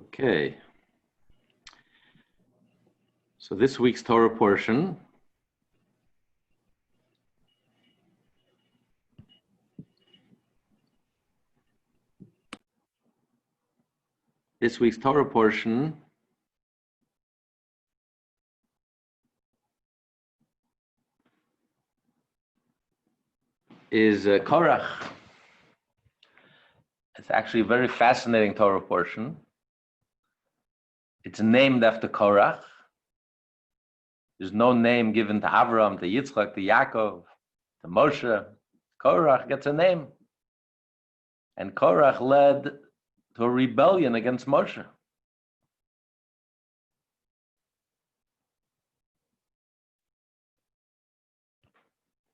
Okay. So this week's Torah portion is Korach. It's actually a very fascinating Torah portion. It's named after Korach. There's no name given to Avram, to Yitzchak, to Yaakov, to Moshe. Korach gets a name. And Korach led to a rebellion against Moshe.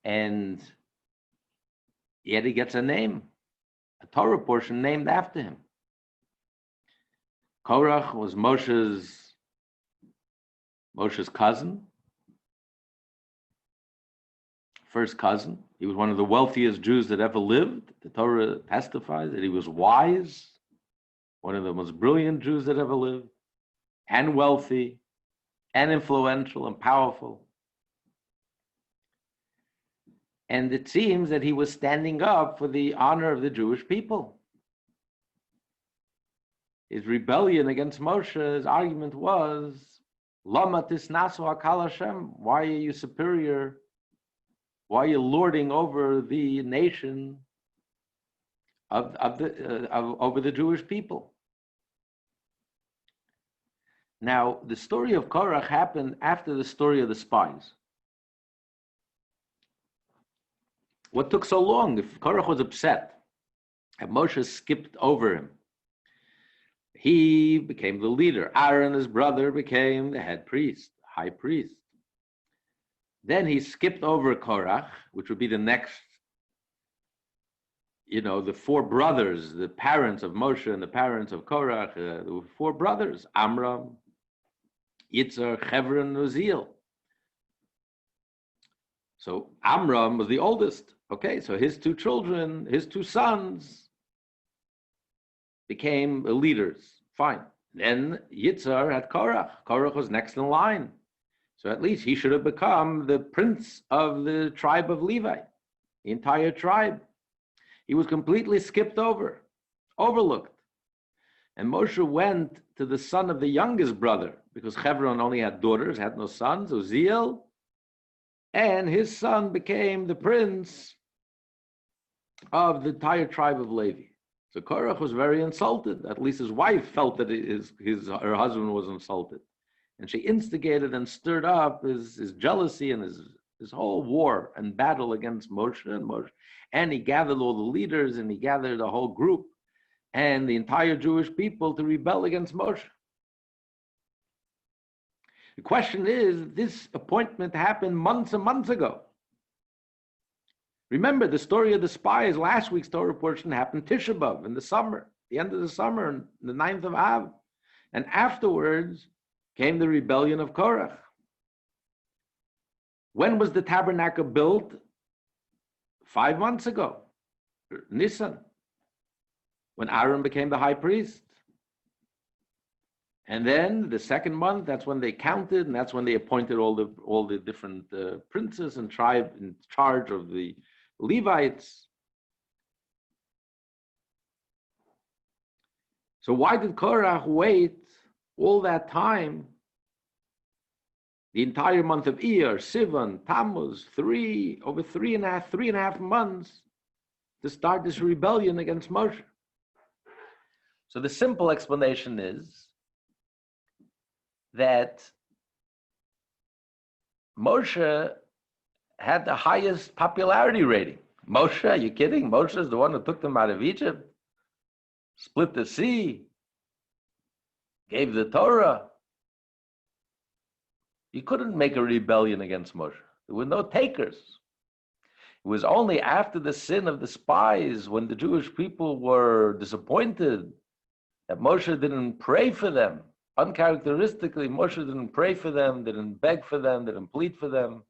And yet he gets a name, a Torah portion named after him. Korach was Moshe's cousin, first cousin. He was one of the wealthiest Jews that ever lived. The Torah testifies that he was wise, one of the most brilliant Jews that ever lived, and wealthy, and influential, and powerful. And it seems that he was standing up for the honor of the Jewish people. His rebellion against Moshe, his argument was, Lama tisnasu hakal Hashem, why are you superior? Why are you lording over the nation over the Jewish people? Now, the story of Korach happened after the story of the spies. What took so long? If Korach was upset and Moshe skipped over him, he became the leader. Aaron, his brother, became the head priest, high priest. Then he skipped over Korach, which would be the next, the four brothers, the parents of Moshe and the parents of Korach, there were four brothers, Amram, Yitzhar, Hever, and Uziel. So Amram was the oldest. Okay, so his two children, his two sons, became leaders. Fine. Then Yitzhar had Korach. Korach was next in line. So at least he should have become the prince of the tribe of Levi, the entire tribe. He was completely skipped over, overlooked. And Moshe went to the son of the youngest brother, because Hebron only had daughters, had no sons, Uziel, and his son became the prince of the entire tribe of Levi. So Korach was very insulted. At least his wife felt that her husband was insulted. And she instigated and stirred up his jealousy and his whole war and battle against Moshe. And he gathered all the leaders and he gathered a whole group and the entire Jewish people to rebel against Moshe. The question is, this appointment happened months and months ago. Remember, the story of the spies, last week's Torah portion happened Tisha B'Av in the summer, the end of the summer, the 9th of Av. And afterwards came the rebellion of Korach. When was the tabernacle built? 5 months ago, Nisan, when Aaron became the high priest. And then the second month, that's when they counted, and that's when they appointed all the different princes and tribe in charge of the Levites. So why did Korach wait all that time, the entire month of Iyar, Sivan, Tammuz, over three and a half months to start this rebellion against Moshe? So the simple explanation is that Moshe had the highest popularity rating. Moshe, are you kidding? Moshe is the one who took them out of Egypt, split the sea, gave the Torah. You couldn't make a rebellion against Moshe. There were no takers. It was only after the sin of the spies, when the Jewish people were disappointed, that Moshe didn't pray for them. Uncharacteristically, Moshe didn't pray for them, didn't beg for them, didn't plead for them.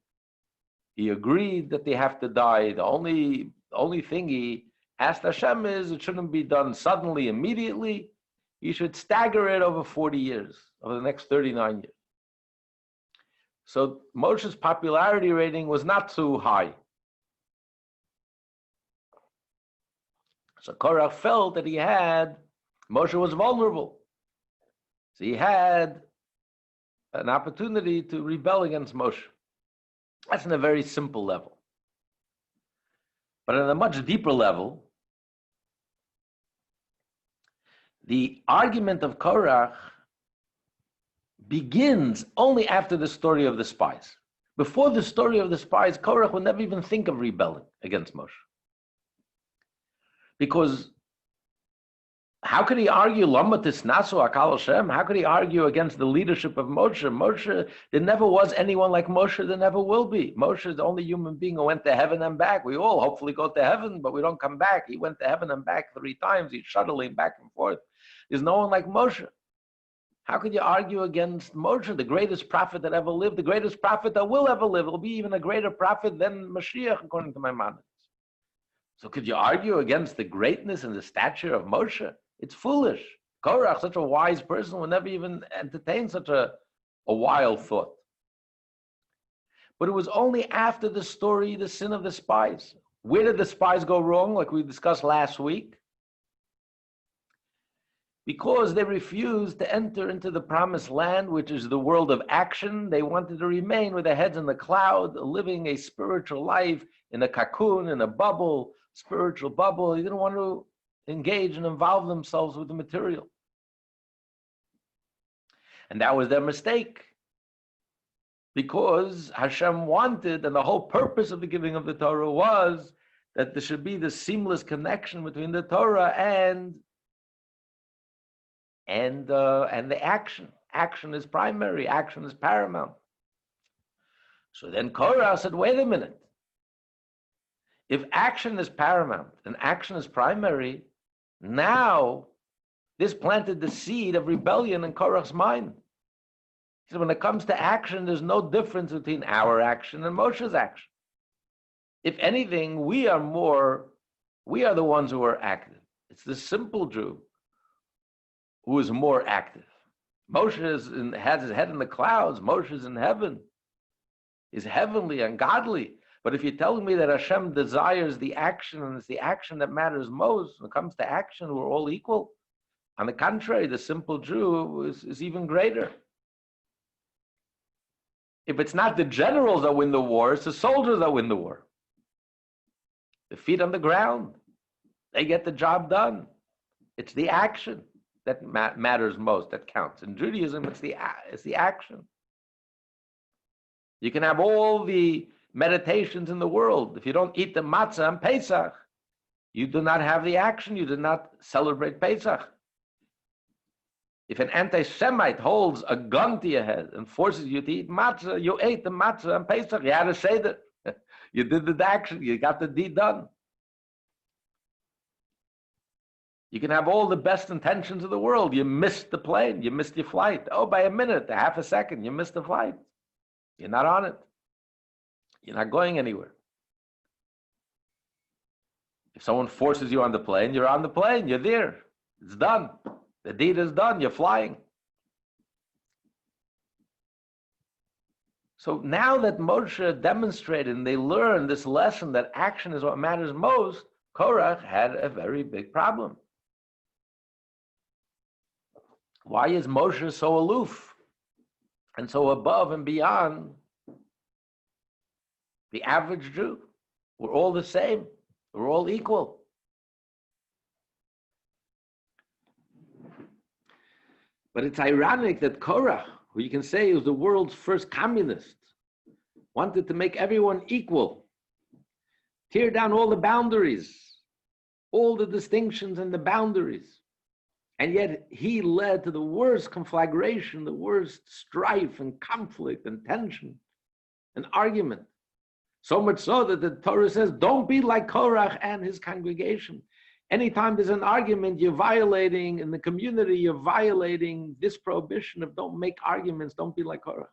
He agreed that they have to die. The only thing he asked Hashem is it shouldn't be done suddenly, immediately. you should stagger it over 40 years, over the next 39 years. So Moshe's popularity rating was not too high. So Korach felt that Moshe was vulnerable. So he had an opportunity to rebel against Moshe. That's on a very simple level. But on a much deeper level, the argument of Korach begins only after the story of the spies. Before the story of the spies, Korach would never even think of rebelling against Moshe. Because how could he argue Lama Tisnasu Akal Hashem? How could he argue against the leadership of Moshe? There never was anyone like Moshe, there never will be. Moshe is the only human being who went to heaven and back. We all hopefully go to heaven, but we don't come back. He went to heaven and back 3 times. He's shuttling back and forth. There's no one like Moshe. How could you argue against Moshe, the greatest prophet that ever lived, the greatest prophet that will ever live? It'll be even a greater prophet than Mashiach, according to my man. So could you argue against the greatness and the stature of Moshe? It's foolish. Korach, such a wise person, would never even entertain such a wild thought. But it was only after the story, the sin of the spies. Where did the spies go wrong, like we discussed last week? Because they refused to enter into the promised land, which is the world of action. They wanted to remain with their heads in the cloud, living a spiritual life in a cocoon, in a bubble, spiritual bubble. They didn't want to engage and involve themselves with the material. And that was their mistake. Because Hashem wanted, and the whole purpose of the giving of the Torah was that there should be this seamless connection between the Torah and the action. Action is primary, action is paramount. So then Korah said, wait a minute. If action is paramount and action is primary, now this planted the seed of rebellion in Korach's mind. He said, when it comes to action, there's no difference between our action and Moshe's action. If anything, we are the ones who are active. It's the simple Jew who is more active. Moshe has his head in the clouds. Moshe is in heaven. He's heavenly and godly. But if you're telling me that Hashem desires the action, and it's the action that matters most, when it comes to action, we're all equal. On the contrary, the simple Jew is even greater. If it's not the generals that win the war, it's the soldiers that win the war. The feet on the ground, they get the job done. It's the action that matters most, that counts. In Judaism, it's the action. You can have all the meditations in the world. If you don't eat the matzah on Pesach, you do not have the action, you do not celebrate Pesach. If an anti-Semite holds a gun to your head and forces you to eat matzah, you ate the matzah on Pesach, you had to say that. You did the action, you got the deed done. You can have all the best intentions of the world. You missed the plane, you missed your flight. Oh, by a minute, a half a second, you missed the flight. You're not on it. You're not going anywhere. If someone forces you on the plane, you're on the plane, you're there. It's done. The deed is done, you're flying. So now that Moshe demonstrated and they learned this lesson that action is what matters most, Korach had a very big problem. Why is Moshe so aloof and so above and beyond the average Jew? We're all the same. We're all equal. But it's ironic that Korach, who you can say was the world's first communist, wanted to make everyone equal, tear down all the boundaries, all the distinctions and the boundaries. And yet he led to the worst conflagration, the worst strife and conflict and tension and argument. So much so that the Torah says, don't be like Korach and his congregation. Anytime there's an argument, you're violating, in the community, you're violating this prohibition of don't make arguments, don't be like Korach.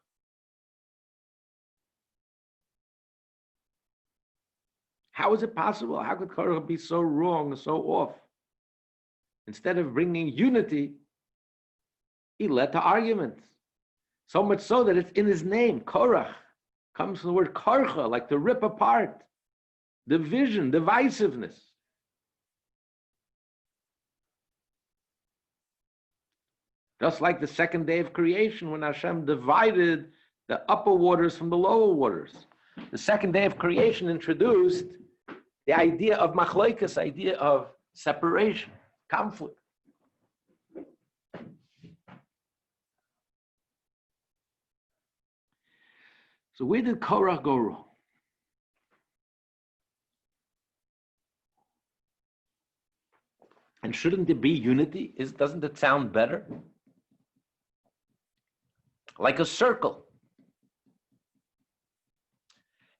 How is it possible? How could Korach be so wrong, so off? Instead of bringing unity, He led to arguments. So much so that it's in his name. Korach comes from the word karcha, like to rip apart, division, divisiveness. Just like the second day of creation, when Hashem divided the upper waters from the lower waters. The second day of creation introduced the idea of machlokes, idea of separation, conflict. So where did Korach go wrong? And shouldn't there be unity? Doesn't it sound better? Like a circle.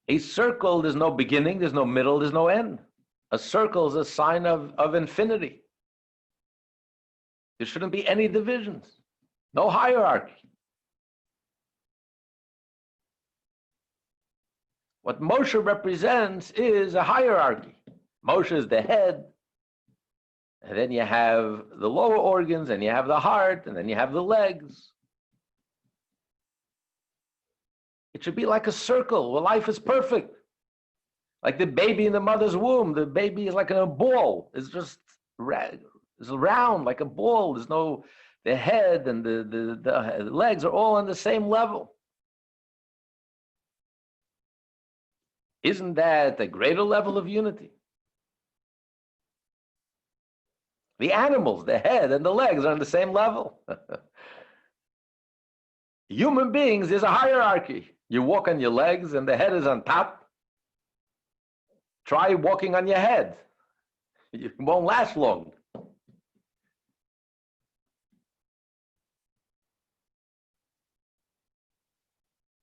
A circle, there's no beginning, there's no middle, there's no end. A circle is a sign of infinity. There shouldn't be any divisions, no hierarchy. What Moshe represents is a hierarchy. Moshe is the head, and then you have the lower organs, and you have the heart, and then you have the legs. It should be like a circle where life is perfect. Like the baby in the mother's womb. The baby is like a ball. It's just it's round like a ball. There's no, the head and the legs are all on the same level. Isn't that a greater level of unity? The animals, the head and the legs are on the same level. Human beings, there's a hierarchy. You walk on your legs and the head is on top. Try walking on your head. It won't last long.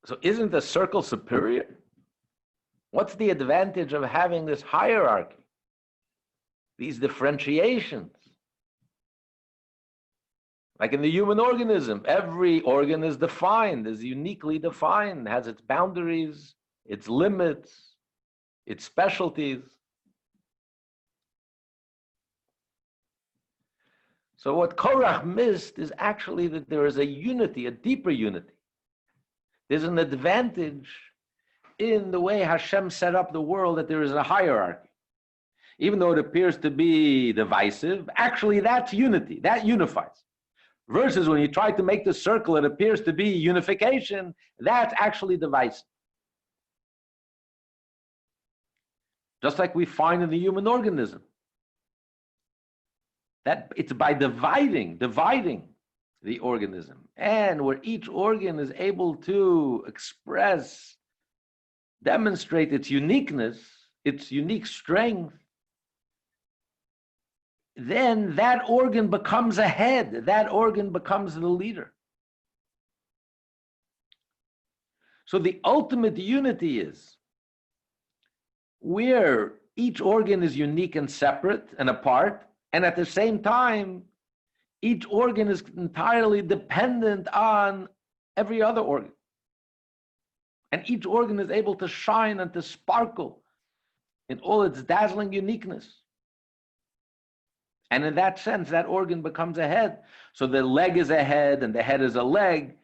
So isn't the circle superior? What's the advantage of having this hierarchy? These differentiations? Like in the human organism, every organ is defined, is uniquely defined, has its boundaries, its limits, its specialties. So what Korach missed is actually that there is a unity, a deeper unity. There's an advantage in the way Hashem set up the world, that there is a hierarchy. Even though it appears to be divisive, actually that's unity, that unifies. Versus when you try to make the circle, it appears to be unification, that's actually divisive. Just like we find in the human organism. That it's by dividing the organism, and where each organ is able to express, demonstrate its uniqueness, its unique strength, then that organ becomes a head, that organ becomes the leader. So the ultimate unity is where each organ is unique and separate and apart, and at the same time, each organ is entirely dependent on every other organ. And each organ is able to shine and to sparkle in all its dazzling uniqueness. And in that sense, that organ becomes a head. So the leg is a head and the head is a leg.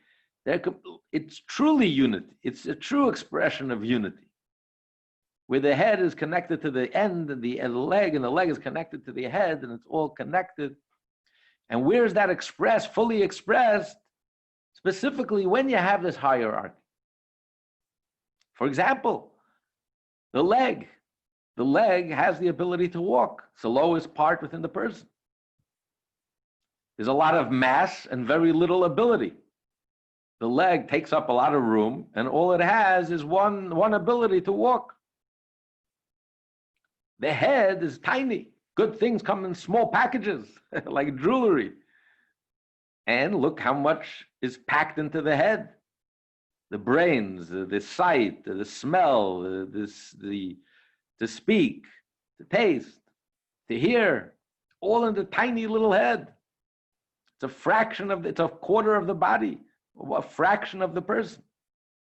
It's truly unity. It's a true expression of unity, where the head is connected to the end and the leg, and the leg is connected to the head, and it's all connected. And where is that expressed, fully expressed? Specifically when you have this hierarchy. For example, the leg. The leg has the ability to walk. It's the lowest part within the person. There's a lot of mass and very little ability. The leg takes up a lot of room, and all it has is one ability to walk. The head is tiny. Good things come in small packages, like jewelry. And look how much is packed into the head. The brains, the sight, the smell, to speak, to taste, to hear, all in the tiny little head. It's a quarter of the body, a fraction of the person.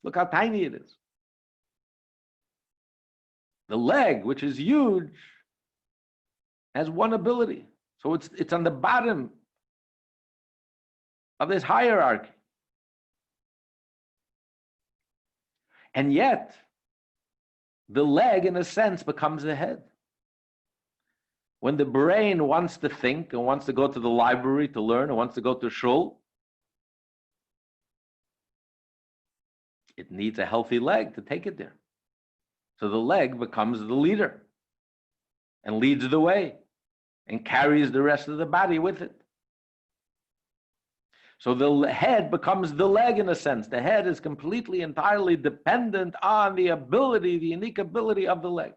Look how tiny it is. The leg, which is huge, has one ability. So it's on the bottom. of this hierarchy. And yet, the leg, in a sense, becomes the head. When the brain wants to think and wants to go to the library to learn and wants to go to shul, it needs a healthy leg to take it there. So the leg becomes the leader and leads the way and carries the rest of the body with it. So the head becomes the leg in a sense. The head is completely, entirely dependent on the ability, the unique ability of the leg.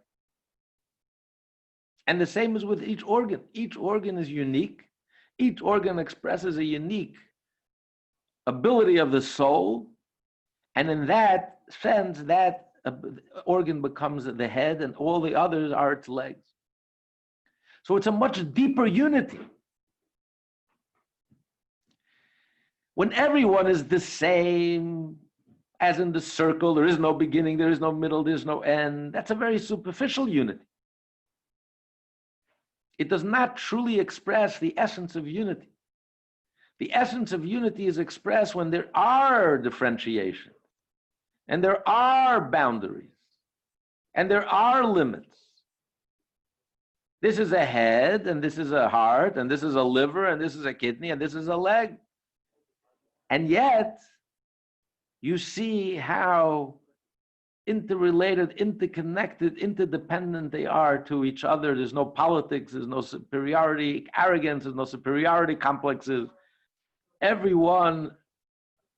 And the same is with each organ. Each organ is unique. Each organ expresses a unique ability of the soul. And in that sense, that organ becomes the head and all the others are its legs. So it's a much deeper unity. When everyone is the same, as in the circle, there is no beginning, there is no middle, there is no end, that's a very superficial unity. It does not truly express the essence of unity. The essence of unity is expressed when there are differentiations, and there are boundaries, and there are limits. This is a head, and this is a heart, and this is a liver, and this is a kidney, and this is a leg. And yet, you see how interrelated, interconnected, interdependent they are to each other. There's no politics, there's no superiority, arrogance, there's no superiority complexes. Everyone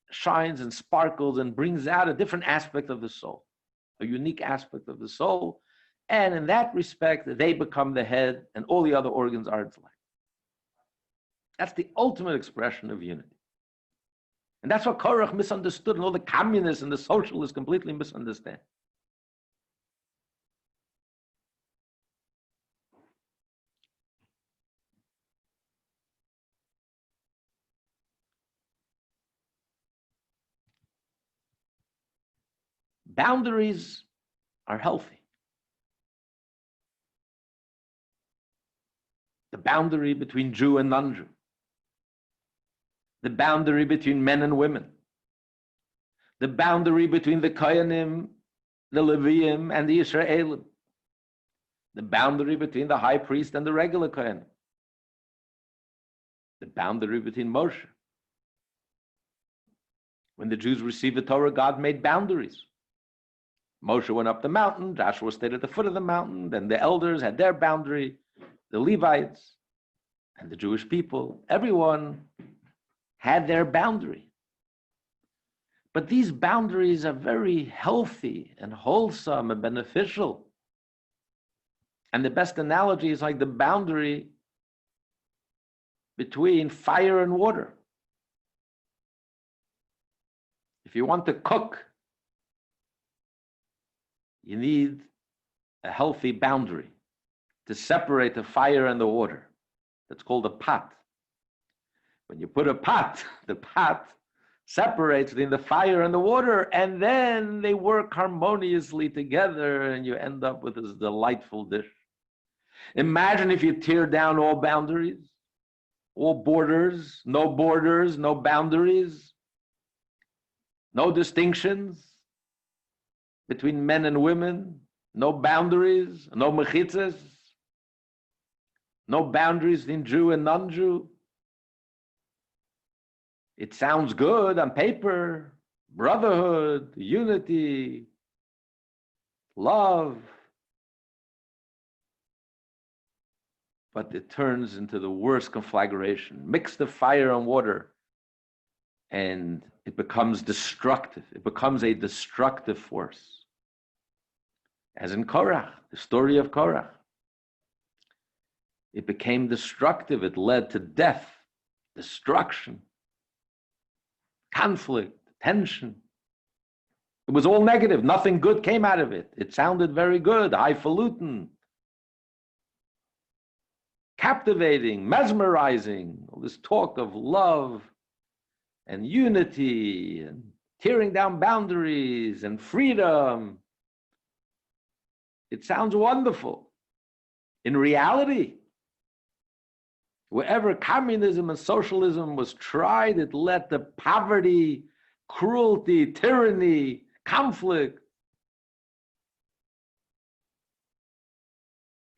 shines and sparkles and brings out a different aspect of the soul, a unique aspect of the soul. And in that respect, they become the head and all the other organs are its leg. That's the ultimate expression of unity. And that's what Korach misunderstood, and all the communists and the socialists completely misunderstand. Boundaries are healthy. The boundary between Jew and non-Jew. The boundary between men and women. The boundary between the Kohanim, the Leviim, and the Yisraelim. The boundary between the high priest and the regular Kohanim. The boundary between Moshe. When the Jews received the Torah, God made boundaries. Moshe went up the mountain, Joshua stayed at the foot of the mountain, then the elders had their boundary, the Levites and the Jewish people. Everyone had their boundary. But these boundaries are very healthy and wholesome and beneficial. And the best analogy is like the boundary between fire and water. If you want to cook, you need a healthy boundary to separate the fire and the water. That's called a pot. When you put a pot, the pot separates between the fire and the water, and then they work harmoniously together, and you end up with this delightful dish. Imagine if you tear down all boundaries, all borders, no boundaries, no distinctions between men and women, no boundaries, no mechitzas, no boundaries between Jew and non-Jew. It sounds good on paper, brotherhood, unity, love, but it turns into the worst conflagration. Mix the fire and water, and it becomes destructive. It becomes a destructive force. As in Korach, the story of Korach. It became destructive. It led to death, destruction, conflict, tension. It was all negative. Nothing good came out of it. It sounded very good, highfalutin, captivating, mesmerizing. All this talk of love and unity and tearing down boundaries and freedom. It sounds wonderful. In reality, Wherever communism and socialism was tried, it led to poverty, cruelty, tyranny, conflict.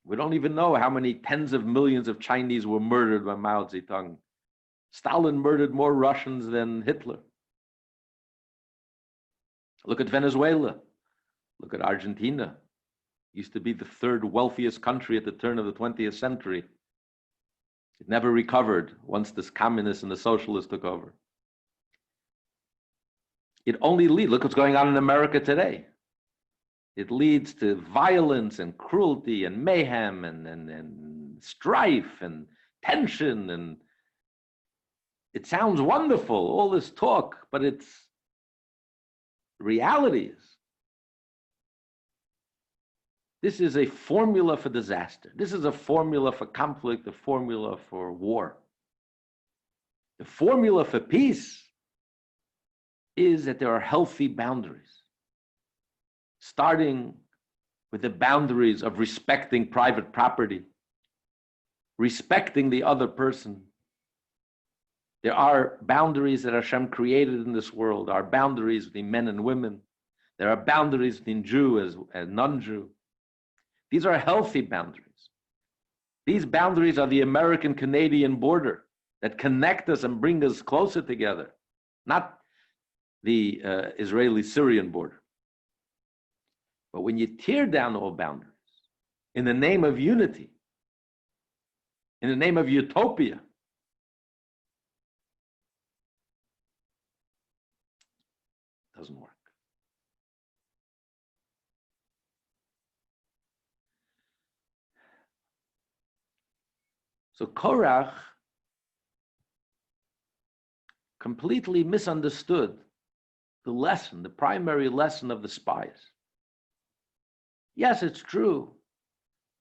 We don't even know how many tens of millions of Chinese were murdered by Mao Zedong. Stalin murdered more Russians than Hitler. Look at Venezuela. Look at Argentina. Used to be the third wealthiest country at the turn of the 20th century. It never recovered once this communists and the socialists took over. It only leads, look what's going on in America today. It leads to violence and cruelty and mayhem and strife and tension. And it sounds wonderful, all this talk, but it's reality is. This is a formula for disaster. This is a formula for conflict, a formula for war. The formula for peace is that there are healthy boundaries, starting with the boundaries of respecting private property, respecting the other person. There are boundaries that Hashem created in this world. There are boundaries between men and women. There are boundaries between Jew and non-Jew. These are healthy boundaries. These boundaries are the American-Canadian border that connect us and bring us closer together, not the Israeli-Syrian border. But when you tear down all boundaries in the name of unity, in the name of utopia, it doesn't work. So Korach completely misunderstood the lesson, the primary lesson of the spies. Yes, it's true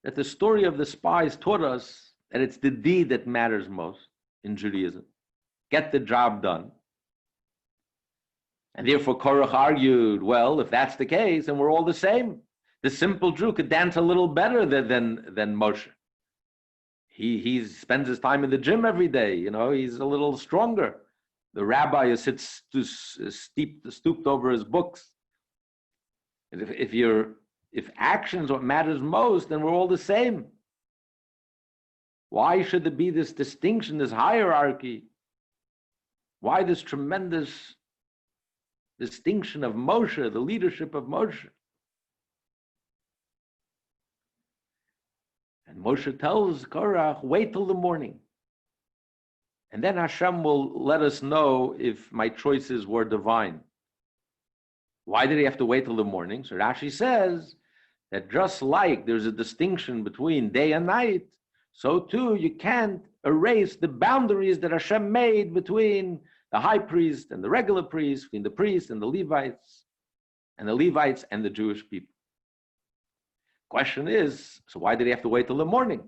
that the story of the spies taught us that it's the deed that matters most in Judaism. Get the job done. And therefore Korach argued, well, if that's the case, then we're all the same. The simple Jew could dance a little better than Moshe. He spends his time in the gym every day, he's a little stronger. The rabbi sits stooped over his books. And if action is what matters most, then we're all the same. Why should there be this distinction, this hierarchy? Why this tremendous distinction of Moshe, the leadership of Moshe? And Moshe tells Korach, wait till the morning. And then Hashem will let us know if my choices were divine. Why did he have to wait till the morning? So Rashi says that just like there's a distinction between day and night, so too you can't erase the boundaries that Hashem made between the high priest and the regular priest, between the priests and the Levites and the Jewish people. Question is, so why did he have to wait till the morning?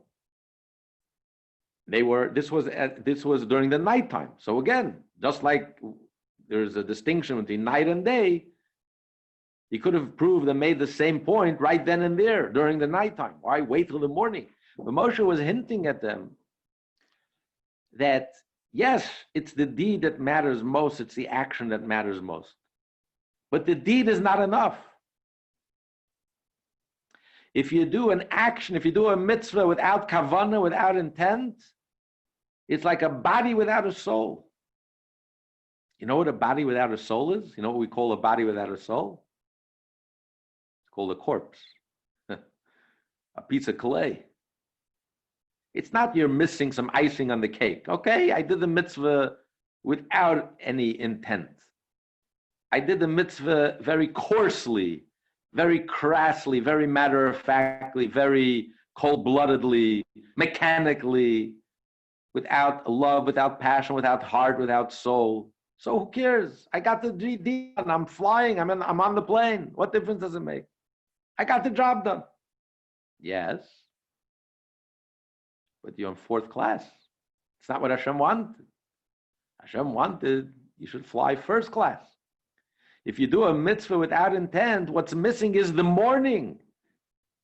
This was during the nighttime. So again, just like there's a distinction between night and day, he could have proved and made the same point right then and there during the nighttime. Why wait till the morning? But Moshe was hinting at them that yes, it's the deed that matters most, it's the action that matters most. But the deed is not enough. If you do an action, if you do a mitzvah without kavanah, without intent, it's like a body without a soul. You know what a body without a soul is? You know what we call a body without a soul? It's called a corpse, a piece of clay. It's not you're missing some icing on the cake. Okay, I did the mitzvah without any intent. I did the mitzvah very coarsely, very crassly, very matter-of-factly, very cold-bloodedly, mechanically, without love, without passion, without heart, without soul. So who cares? I got the deed done. I'm flying. I'm on the plane. What difference does it make? I got the job done. Yes, but you're in fourth class. It's not what Hashem wanted. Hashem wanted you should fly first class. If you do a mitzvah without intent, what's missing is the morning.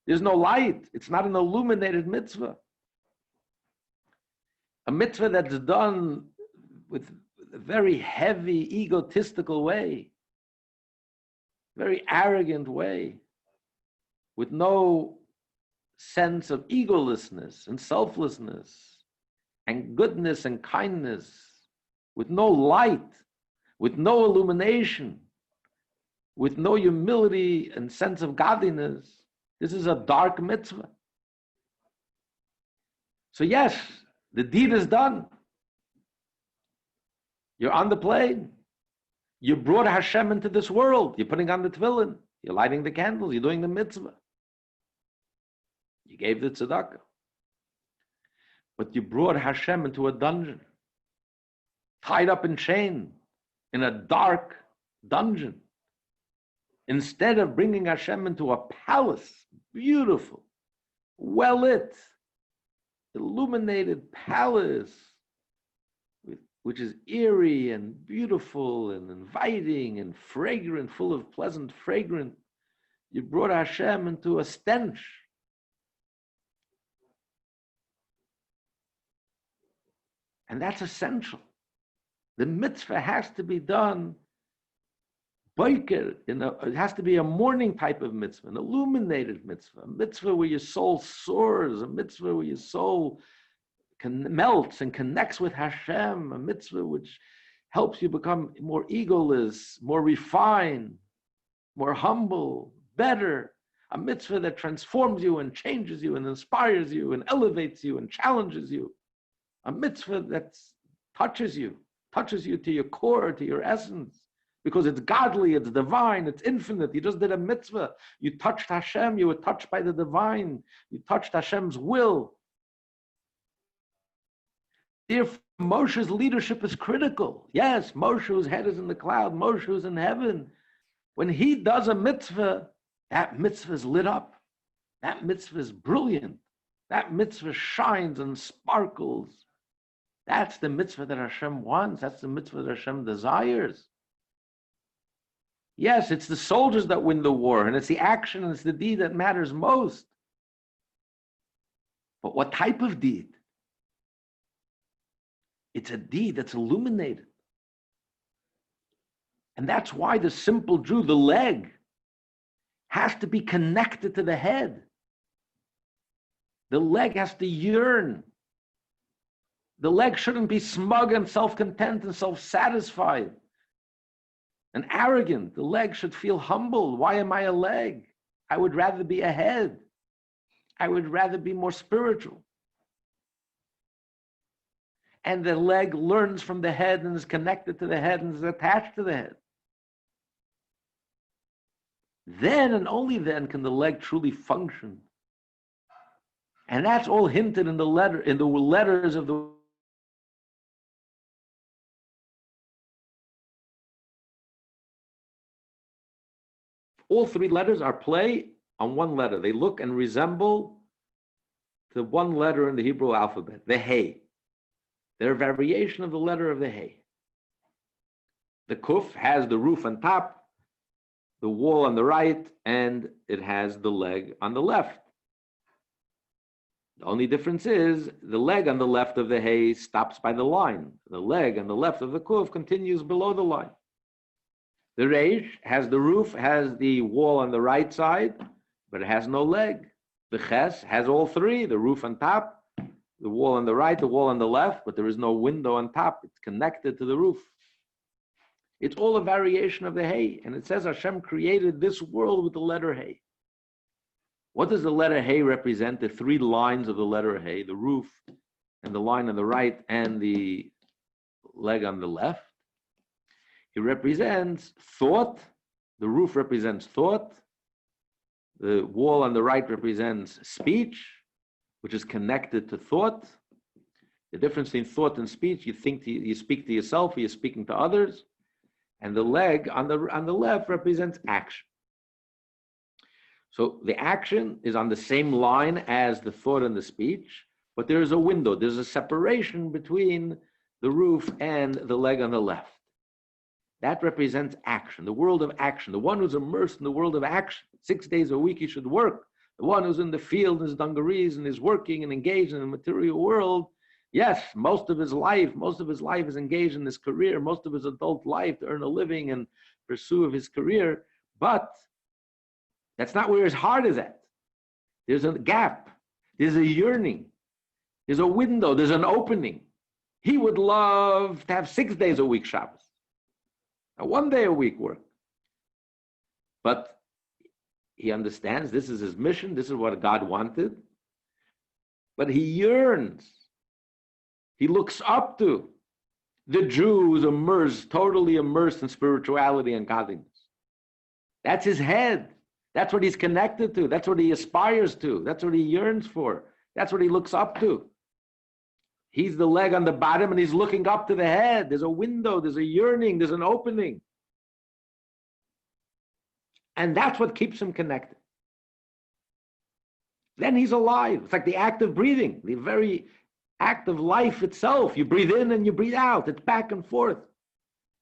There's no light. It's not an illuminated mitzvah. A mitzvah that's done with a very heavy, egotistical way, very arrogant way, with no sense of egolessness and selflessness and goodness and kindness, with no light, with no illumination, with no humility and sense of godliness. This is a dark mitzvah. So yes, the deed is done. You're on the plane. You brought Hashem into this world. You're putting on the tefillin. You're lighting the candles. You're doing the mitzvah. You gave the tzedakah. But you brought Hashem into a dungeon, tied up in chain, in a dark dungeon. Instead of bringing Hashem into a palace, beautiful, well-lit, illuminated palace, which is eerie and beautiful and inviting and fragrant, full of pleasant fragrance, you brought Hashem into a stench. And that's essential. The mitzvah has to be done boiker, it has to be a morning type of mitzvah, an illuminated mitzvah, a mitzvah where your soul soars, a mitzvah where your soul melts and connects with Hashem, a mitzvah which helps you become more egoless, more refined, more humble, better, a mitzvah that transforms you and changes you and inspires you and elevates you and challenges you, a mitzvah that touches you to your core, to your essence. Because it's godly, it's divine, it's infinite. You just did a mitzvah. You touched Hashem, you were touched by the divine. You touched Hashem's will. Therefore, Moshe's leadership is critical. Yes, Moshe, whose head is in the cloud, Moshe who's in heaven. When he does a mitzvah, that mitzvah is lit up. That mitzvah is brilliant. That mitzvah shines and sparkles. That's the mitzvah that Hashem wants. That's the mitzvah that Hashem desires. Yes, it's the soldiers that win the war, and it's the action and it's the deed that matters most. But what type of deed? It's a deed that's illuminated. And that's why the simple Jew, the leg, has to be connected to the head. The leg has to yearn. The leg shouldn't be smug and self-content and self-satisfied and arrogant. The leg should feel humble. Why am I a leg? I would rather be a head. I would rather be more spiritual. And the leg learns from the head and is connected to the head and is attached to the head. Then and only then can the leg truly function. And that's all hinted in the letters of the all three letters are play on one letter. They look and resemble the one letter in the Hebrew alphabet, the Hey. They're a variation of the letter of the Hey. The Kuf has the roof on top, the wall on the right, and it has the leg on the left. The only difference is the leg on the left of the Hey stops by the line. The leg on the left of the Kuf continues below the line. The Reish has the roof, has the wall on the right side, but it has no leg. The Ches has all three, the roof on top, the wall on the right, the wall on the left, but there is no window on top. It's connected to the roof. It's all a variation of the Hey. And it says Hashem created this world with the letter Hey. What does the letter Hey represent? The three lines of the letter Hey, the roof and the line on the right and the leg on the left. It represents thought. The roof represents thought. The wall on the right represents speech, which is connected to thought. The difference between thought and speech, you speak to yourself, or you're speaking to others. And the leg on the left represents action. So the action is on the same line as the thought and the speech, but there is a window, there's a separation between the roof and the leg on the left. That represents action, the world of action. The one who's immersed in the world of action. 6 days a week he should work. The one who's in the field, in his dungarees, and is working and engaged in the material world, Yes, most of his life is engaged in his career, most of his adult life to earn a living and pursue of his career, but that's not where his heart is at. There's a gap, there's a yearning, there's a window, there's an opening. He would love to have 6 days a week Shabbos, a 1 day a week work. But he understands this is his mission, this is what God wanted. But he yearns, he looks up to the Jew who's immersed, totally immersed in spirituality and godliness. That's his head. That's what he's connected to. That's what he aspires to. That's what he yearns for. That's what he looks up to. He's the leg on the bottom and he's looking up to the head. There's a window, there's a yearning, there's an opening. And that's what keeps him connected. Then he's alive. It's like the act of breathing, the very act of life itself. You breathe in and you breathe out. It's back and forth.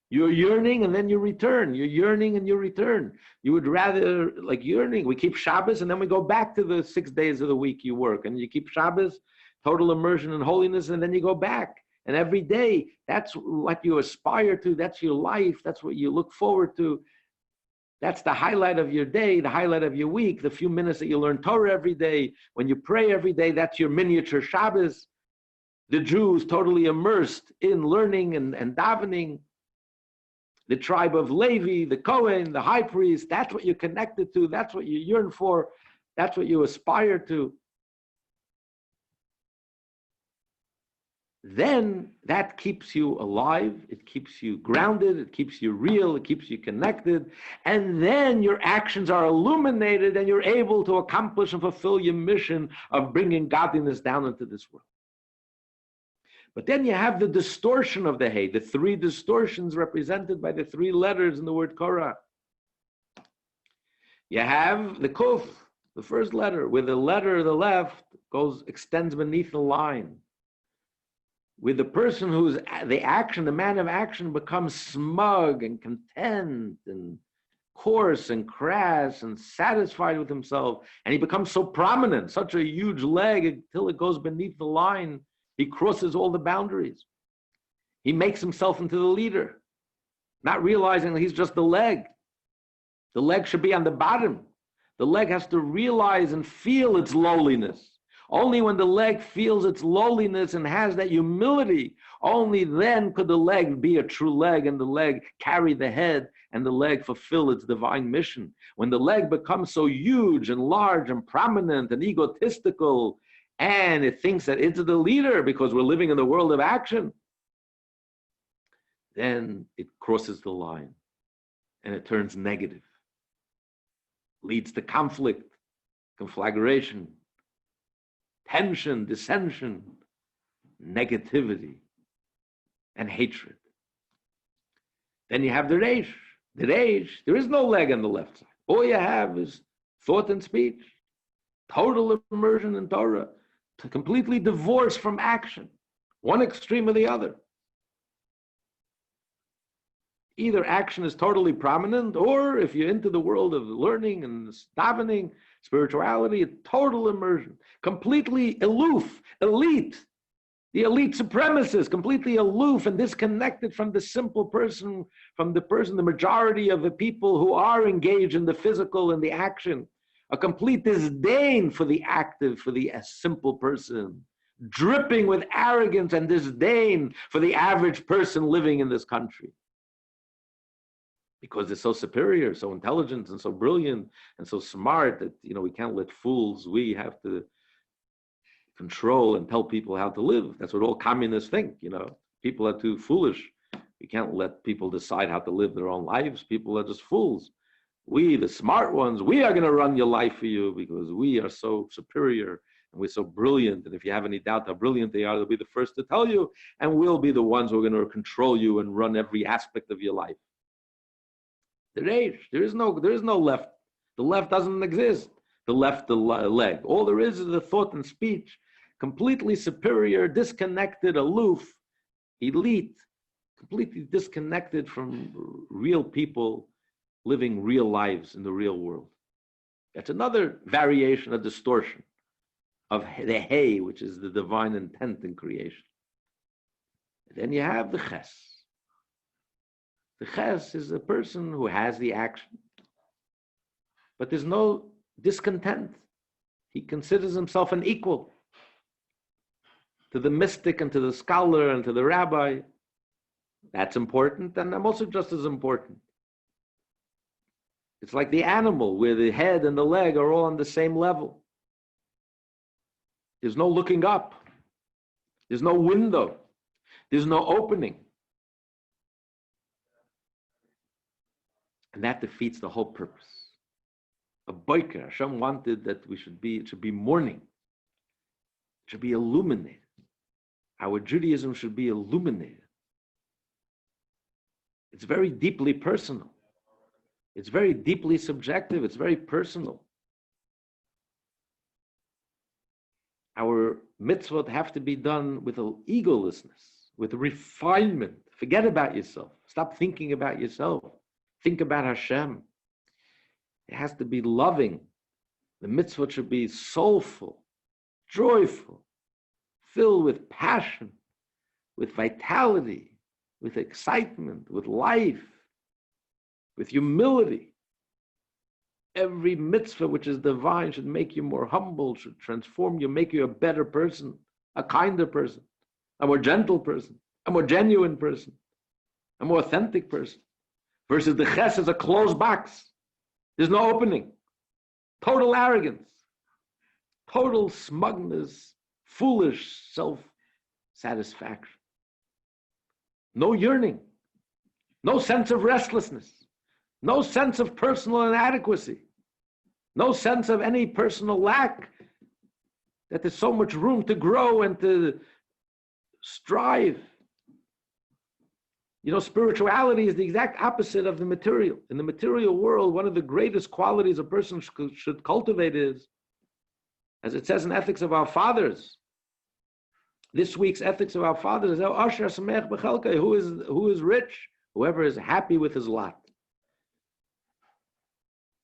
You're yearning and then you return. You're yearning and you return. You would rather, like yearning, we keep Shabbos and then we go back to the 6 days of the week you work. And you keep Shabbos, total immersion in holiness, and then you go back. And every day, that's what you aspire to. That's your life. That's what you look forward to. That's the highlight of your day, the highlight of your week, the few minutes that you learn Torah every day. When you pray every day, that's your miniature Shabbos. The Jews totally immersed in learning and davening. The tribe of Levi, the Kohen, the high priest, that's what you're connected to. That's what you yearn for. That's what you aspire to. Then that keeps you alive, it keeps you grounded, it keeps you real, it keeps you connected, and then your actions are illuminated and you're able to accomplish and fulfill your mission of bringing godliness down into this world. But then you have the distortion of the hay, the 3 distortions represented by the 3 letters in the word Korach. You have the Kuf, the first letter, where the letter to the left extends beneath the line. With the person who's the man of action becomes smug and content and coarse and crass and satisfied with himself, and he becomes so prominent, such a huge leg until it goes beneath the line. He crosses all the boundaries. He makes himself into the leader, not realizing that he's just the leg. The leg should be on the bottom. The leg has to realize and feel its lowliness. Only when the leg feels its lowliness and has that humility, only then could the leg be a true leg and the leg carry the head and the leg fulfill its divine mission. When the leg becomes so huge and large and prominent and egotistical, and it thinks that it's the leader because we're living in the world of action, then it crosses the line and it turns negative, leads to conflict, conflagration, tension, dissension, negativity, and hatred. Then you have the Reish. The Reish, there is no leg on the left side. All you have is thought and speech, total immersion in Torah, completely divorced from action, one extreme or the other. Either action is totally prominent, or if you're into the world of learning and davening, spirituality, total immersion, completely aloof, elite, the elite supremacist, completely aloof and disconnected from the simple person, the majority of the people who are engaged in the physical and the action. A complete disdain for the active, for the simple person, dripping with arrogance and disdain for the average person living in this country. Because they're so superior, so intelligent, and so brilliant, and so smart that, we can't let fools, we have to control and tell people how to live. That's what all communists think, People are too foolish. We can't let people decide how to live their own lives. People are just fools. We, the smart ones, we are going to run your life for you because we are so superior and we're so brilliant. And if you have any doubt how brilliant they are, they'll be the first to tell you, and we'll be the ones who are going to control you and run every aspect of your life. The Reish, there is no left. The left doesn't exist. The left, the leg. All there is the thought and speech, completely superior, disconnected, aloof, elite, completely disconnected from real people living real lives in the real world. That's another variation, a distortion of the hay, which is the divine intent in creation. Then you have the ches. The ches is a person who has the action, but there's no discontent. He considers himself an equal to the mystic and to the scholar and to the rabbi. That's important, and I'm also just as important. It's like the animal where the head and the leg are all on the same level. There's no looking up. There's no window. There's no opening. And that defeats the whole purpose. A boiker, Hashem wanted that it should be morning. It should be illuminated. Our Judaism should be illuminated. It's very deeply personal. It's very deeply subjective. It's very personal. Our mitzvot have to be done with egolessness, with refinement. Forget about yourself. Stop thinking about yourself. Think about Hashem. It has to be loving. The mitzvot should be soulful, joyful, filled with passion, with vitality, with excitement, with life, with humility. Every mitzvah which is divine should make you more humble, should transform you, make you a better person, a kinder person, a more gentle person, a more genuine person, a more authentic person. Versus the ches is a closed box. There's no opening. Total arrogance, total smugness, foolish self-satisfaction. No yearning, no sense of restlessness, no sense of personal inadequacy, no sense of any personal lack, that there's so much room to grow and to strive. You know, spirituality is the exact opposite of the material. In the material world, one of the greatest qualities a person should cultivate is, as it says in Ethics of Our Fathers, this week's Ethics of Our Fathers is who is rich? Whoever is happy with his lot.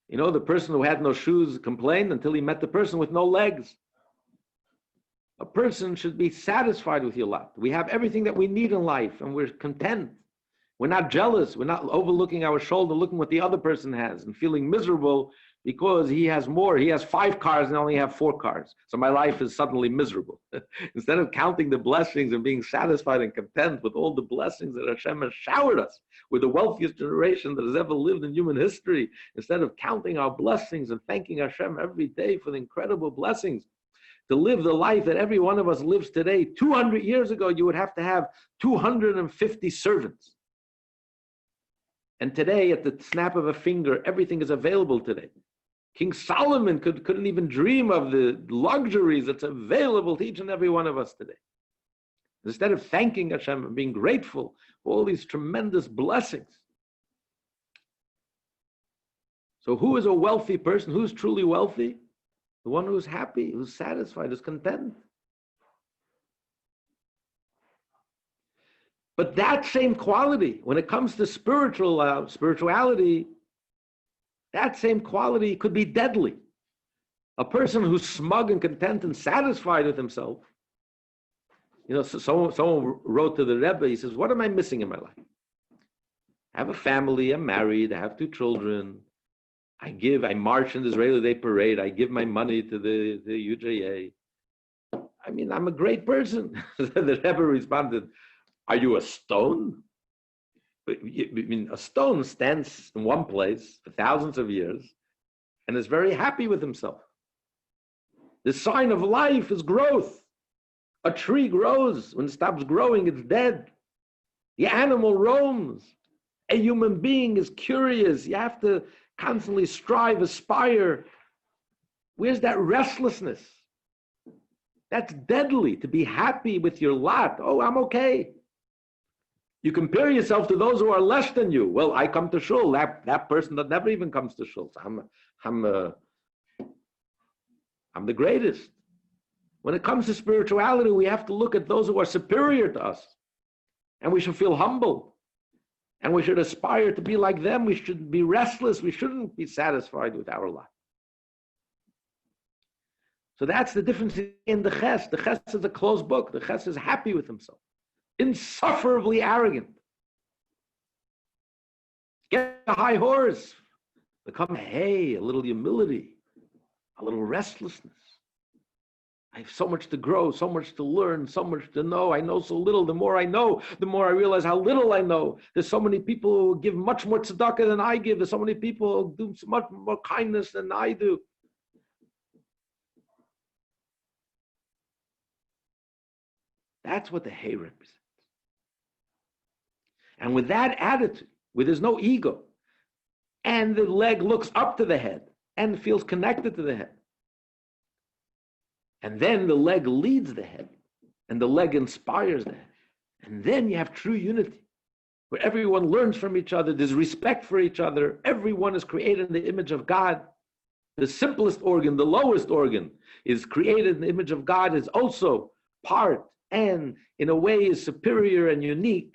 You know, the person who had no shoes complained until he met the person with no legs. A person should be satisfied with your lot. We have everything that we need in life, and we're content. We're not jealous. We're not overlooking our shoulder, looking what the other person has and feeling miserable because he has more. He has 5 cars and I only have 4 cars. So my life is suddenly miserable. Instead of counting the blessings and being satisfied and content with all the blessings that Hashem has showered us, we're the wealthiest generation that has ever lived in human history. Instead of counting our blessings and thanking Hashem every day for the incredible blessings, to live the life that every one of us lives today, 200 years ago, you would have to have 250 servants. And today, at the snap of a finger, everything is available today. King Solomon couldn't even dream of the luxuries that's available to each and every one of us today. Instead of thanking Hashem and being grateful for all these tremendous blessings. So who is a wealthy person? Who's truly wealthy? The one who's happy, who's satisfied, who's content. But that same quality, when it comes to spirituality, that same quality could be deadly. A person who's smug and content and satisfied with himself. You know, someone wrote to the Rebbe, he says, what am I missing in my life? I have a family, I'm married, I have 2 children. I march in the Israeli Day Parade, I give my money to the UJA. I mean, I'm a great person. The Rebbe responded, are you a stone? I mean, a stone stands in one place for thousands of years and is very happy with himself. The sign of life is growth. A tree grows. When it stops growing, it's dead. The animal roams. A human being is curious. You have to constantly strive, aspire. Where's that restlessness? That's deadly, to be happy with your lot. Oh, I'm okay. You compare yourself to those who are less than you. Well, I come to shul. That person that never even comes to shul. So I'm the greatest. When it comes to spirituality, we have to look at those who are superior to us. And we should feel humble. And we should aspire to be like them. We should be restless. We shouldn't be satisfied with our lot. So that's the difference in the ches. The ches is a closed book. The ches is happy with himself. insufferably arrogant. Get a high horse, become a little humility, a little restlessness. I have so much to grow, so much to learn, so much to know. I know so little. The more I know, the more I realize how little I know. There's so many people who give much more tzedakah than I give. There's so many people who do much more kindness than I do. That's what the hay represents. And with that attitude, where there's no ego, and the leg looks up to the head and feels connected to the head, and then the leg leads the head, and the leg inspires the head. And then you have true unity, where everyone learns from each other, there's respect for each other, everyone is created in the image of God. The simplest organ, the lowest organ, is created in the image of God, is also part and in a way is superior and unique.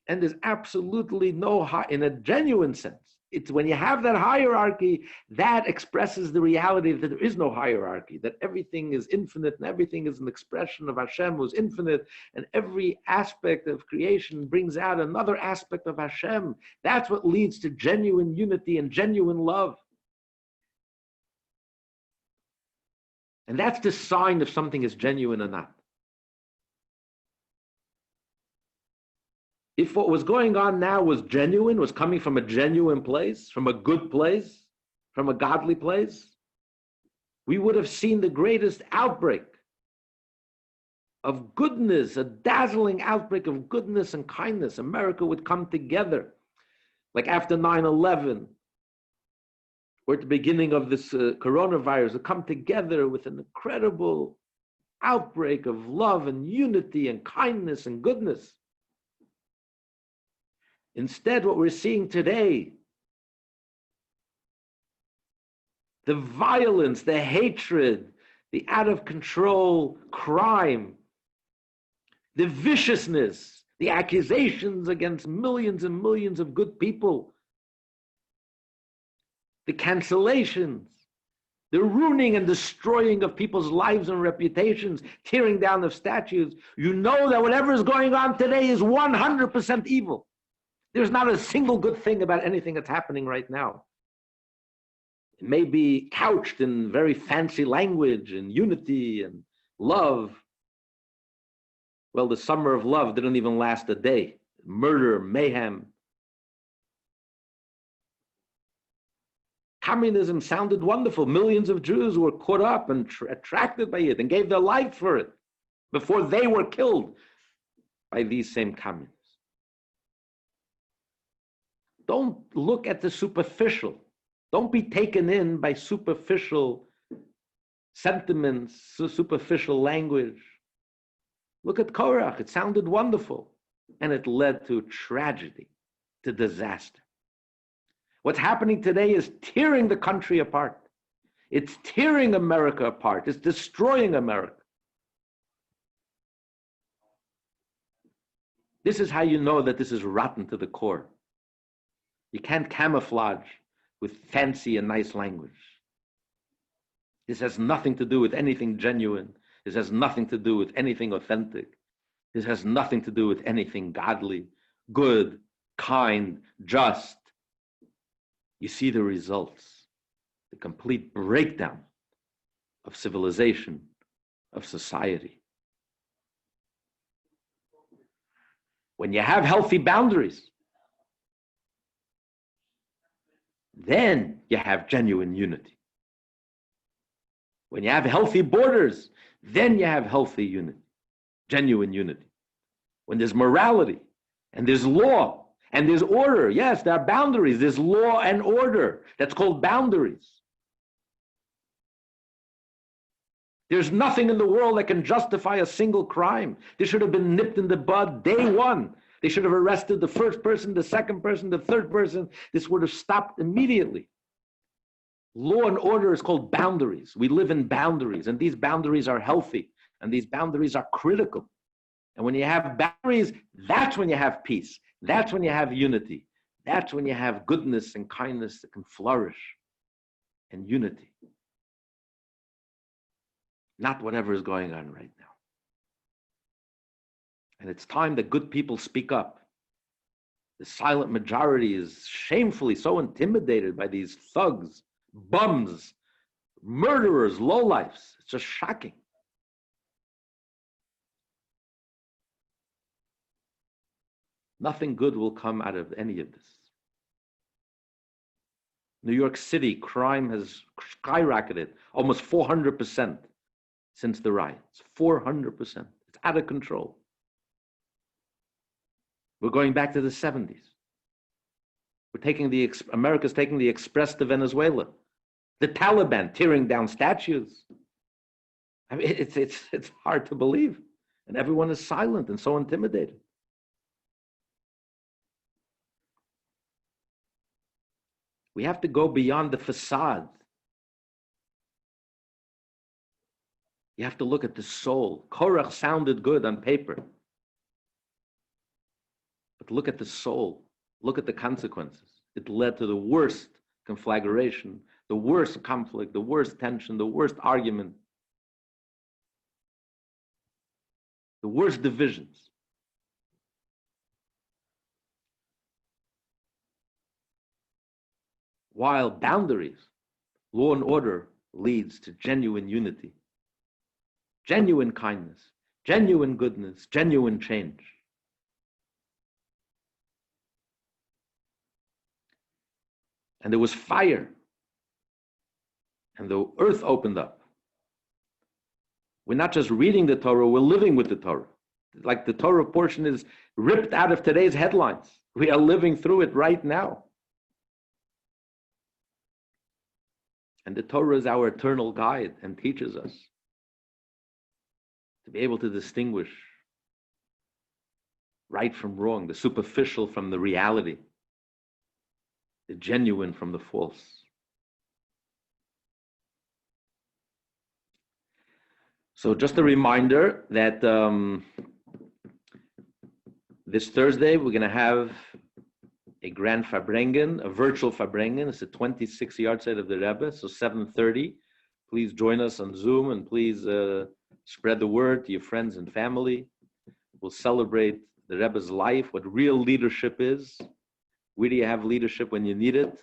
And there's absolutely no, in a genuine sense, it's when you have that hierarchy, that expresses the reality that there is no hierarchy, that everything is infinite and everything is an expression of Hashem who's infinite, and every aspect of creation brings out another aspect of Hashem. That's what leads to genuine unity and genuine love. And that's the sign if something is genuine or not. If what was going on now was genuine, was coming from a genuine place, from a good place, from a godly place, we would have seen the greatest outbreak of goodness, a dazzling outbreak of goodness and kindness. America would come together, like after 9/11, or at the beginning of this coronavirus, would come together with an incredible outbreak of love and unity and kindness and goodness. Instead, what we're seeing today, the violence, the hatred, the out of control crime, the viciousness, the accusations against millions and millions of good people, the cancellations, the ruining and destroying of people's lives and reputations, tearing down of statues. You know that whatever is going on today is 100% evil. There's not a single good thing about anything that's happening right now. It may be couched in very fancy language and unity and love. Well, the summer of love didn't even last a day. Murder, mayhem. Communism sounded wonderful. Millions of Jews were caught up and attracted by it and gave their life for it before they were killed by these same communists. Don't look at the superficial. Don't be taken in by superficial sentiments, superficial language. Look at Korach. It sounded wonderful, and it led to tragedy, to disaster. What's happening today is tearing the country apart. It's tearing America apart. It's destroying America. This is how you know that this is rotten to the core. You can't camouflage with fancy and nice language. This has nothing to do with anything genuine. This has nothing to do with anything authentic. This has nothing to do with anything godly, good, kind, just. You see the results, the complete breakdown of civilization, of society. When you have healthy boundaries, then you have genuine unity. When you have healthy borders, then you have healthy unity, genuine unity. When there's morality, and there's law, and there's order, yes, there are boundaries, there's law and order. That's called boundaries. There's nothing in the world that can justify a single crime. This should have been nipped in the bud day one. They should have arrested the first person, the second person, the third person. This would have stopped immediately. Law and order is called boundaries. We live in boundaries, and these boundaries are healthy, and these boundaries are critical. And when you have boundaries, that's when you have peace. That's when you have unity. That's when you have goodness and kindness that can flourish, and unity. Not whatever is going on right now. And it's time that good people speak up. The silent majority is shamefully so intimidated by these thugs, bums, murderers, lowlifes. It's just shocking. Nothing good will come out of any of this. New York City, crime has skyrocketed almost 400% since the riots. 400%. It's out of control. We're going back to the 70s. America's taking the express to Venezuela. The Taliban tearing down statues. I mean, it's hard to believe. And everyone is silent and so intimidated. We have to go beyond the facade. You have to look at the soul. Korach sounded good on paper. But look at the soul. Look at the consequences. It led to the worst conflagration, the worst conflict, the worst tension, the worst argument, the worst divisions. While boundaries, law and order leads to genuine unity, genuine kindness, genuine goodness, genuine change. And there was fire, and the earth opened up. We're not just reading the Torah, we're living with the Torah. Like the Torah portion is ripped out of today's headlines. We are living through it right now. And the Torah is our eternal guide and teaches us to be able to distinguish right from wrong, the superficial from the reality, the genuine from the false. So just a reminder that this Thursday we're going to have a grand Farbrengen, a virtual Farbrengen. It's a 26 yard side of the Rebbe, so 7:30. Please join us on Zoom and please spread the word to your friends and family. We'll celebrate the Rebbe's life, what real leadership is. Where do you have leadership when you need it?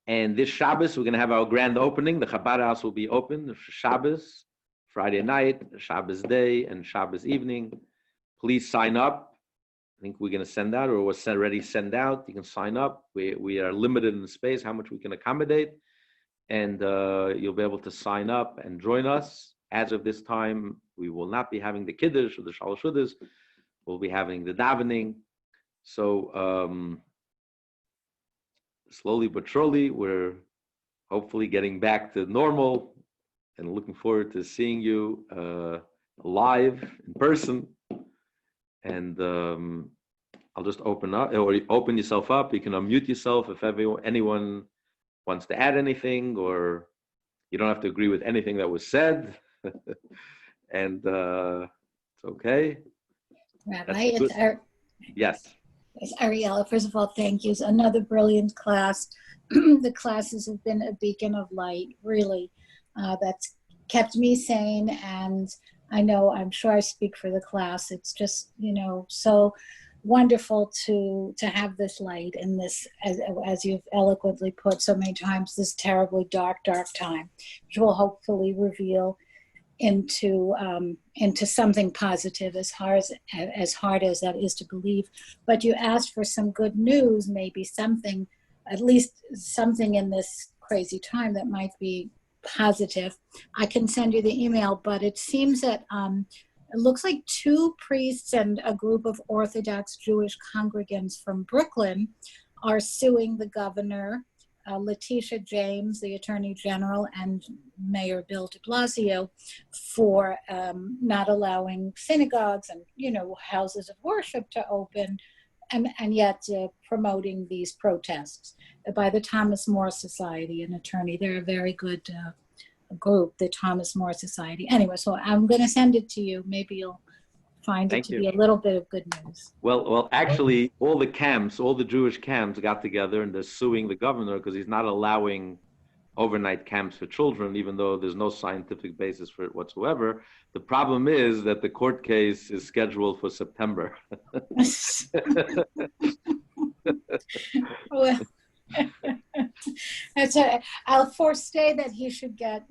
And this Shabbos, we're going to have our grand opening. The Chabad house will be open for Shabbos, Friday night, Shabbos day, and Shabbos evening. Please sign up. I think we're going to send out, or was already sent out. You can sign up. We are limited in space, how much we can accommodate. And you'll be able to sign up and join us. As of this time, we will not be having the Kiddush or the Shalosh Shudas. We'll be having the davening. So slowly but surely, we're hopefully getting back to normal and looking forward to seeing you live in person. And I'll just open up, or open yourself up. You can unmute yourself if anyone wants to add anything, or you don't have to agree with anything that was said. And it's okay. Rabbi, yes. It's Ariella. First of all, thank you. It's another brilliant class. The classes have been a beacon of light, really. That's kept me sane, and I'm sure I speak for the class. It's just, so wonderful to have this light in this, as you've eloquently put so many times, this terribly dark time, which will hopefully reveal into something positive, as hard as that is to believe. But you asked for some good news, maybe something, at least something in this crazy time that might be positive. I can send you the email, but it seems that it looks like 2 priests and a group of Orthodox Jewish congregants from Brooklyn are suing the governor, Letitia James, the Attorney General, and Mayor Bill de Blasio for not allowing synagogues and, houses of worship to open, and yet promoting these protests by the Thomas More Society, an attorney. They're a very good group, the Thomas More Society. Anyway, so I'm going to send it to you. Maybe you'll find it to be a little bit of good news. Well, actually, all the Jewish camps got together and they're suing the governor because he's not allowing overnight camps for children, even though there's no scientific basis for it whatsoever. The problem is that the court case is scheduled for September. Well, I'll foresay that he should get,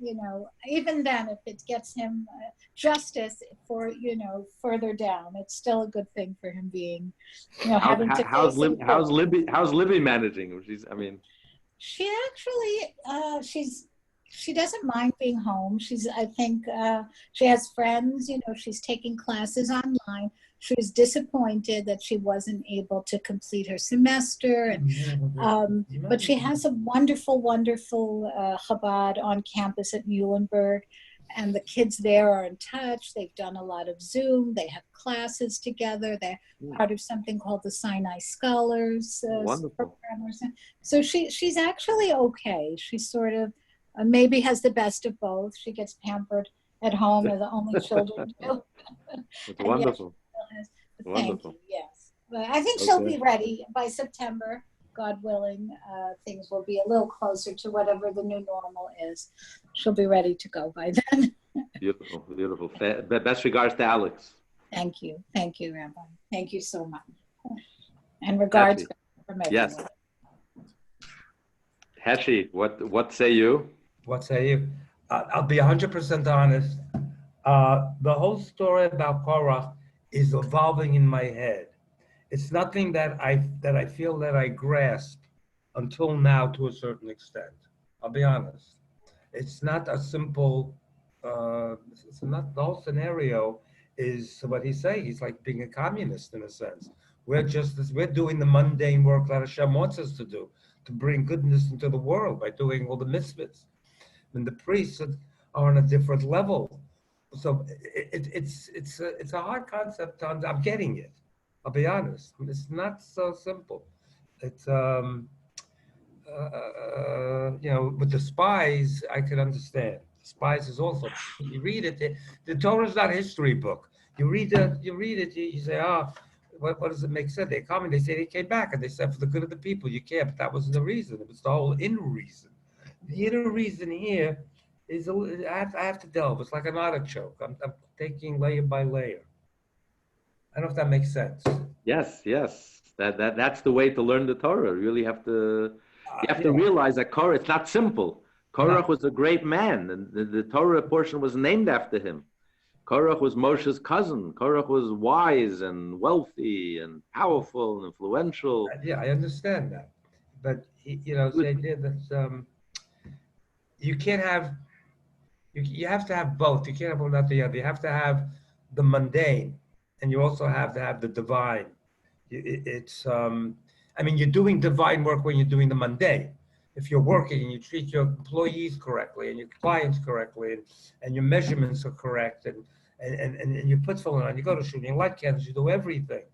even then, if it gets him justice for, further down, it's still a good thing for him being, having to how's face Libby managing? She actually, she doesn't mind being home. I think she has friends, she's taking classes online. She was disappointed that she wasn't able to complete her semester. But she has a wonderful, wonderful Chabad on campus at Muhlenberg. And the kids there are in touch. They've done a lot of Zoom. They have classes together. They're part of something called the Sinai Scholars program. So she's actually okay. She's sort of maybe has the best of both. She gets pampered at home as the only children do. It's wonderful. Thank you, yes. But I think she'll be ready by September, God willing. Things will be a little closer to whatever the new normal is. She'll be ready to go by then. Beautiful, beautiful. Best regards to Alex. Thank you, Rabbi. Thank you so much. And regards from everyone. Yes. Heshi, what say you? What say you? I'll be 100% honest. The whole story about Korach is evolving in my head. It's nothing that I feel that I grasp until now to a certain extent. I'll be honest. It's not a simple. It's not the whole scenario. Is what he's saying. He's like being a communist in a sense. We're doing the mundane work that Hashem wants us to do, to bring goodness into the world by doing all the mitzvahs. And the priests are on a different level. So it's a hard concept. I'm getting it. I'll be honest. It's not so simple. It's with the Spies, I could understand. The Spies is also, you read it. The Torah is not a history book. You read it. You say, what does it make sense? They come and they say they came back and they said for the good of the people. You can't. But that wasn't the reason. It was the whole inner reason. The inner reason here is I have to delve. It's like an artichoke. I'm taking layer by layer. I don't know if that makes sense. Yes. That's the way to learn the Torah. You really have to. You have to realize that Korach. It's not simple. Korach was a great man, and the Torah portion was named after him. Korach was Moshe's cousin. Korach was wise and wealthy and powerful and influential. Yeah, I understand that, but the idea that you can't have. You have to have both. You can't have one without the other. You have to have the mundane, and you also have to have the divine. You're doing divine work when you're doing the mundane. If you're working and you treat your employees correctly and your clients correctly, and your measurements are correct, and you put someone on, you go to shooting light candles, you do everything,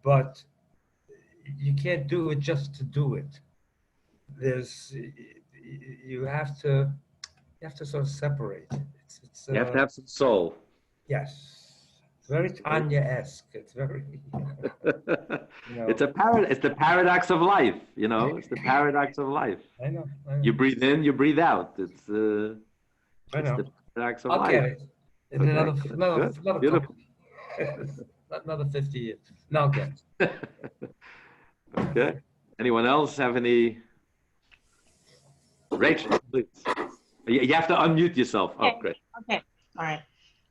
but you can't do it just to do it. You have to sort of separate. You have to have some soul. Yes. It's very Tanya-esque. It's very, It's the paradox of life, It's the paradox of life. I know. You breathe in, you breathe out. It's the paradox of life. I'll get it. In another Beautiful. another 50 years. No, I'll get it. Okay. Anyone else have any? Rachel, please. You have to unmute yourself. Okay. Oh, great. Okay. All right.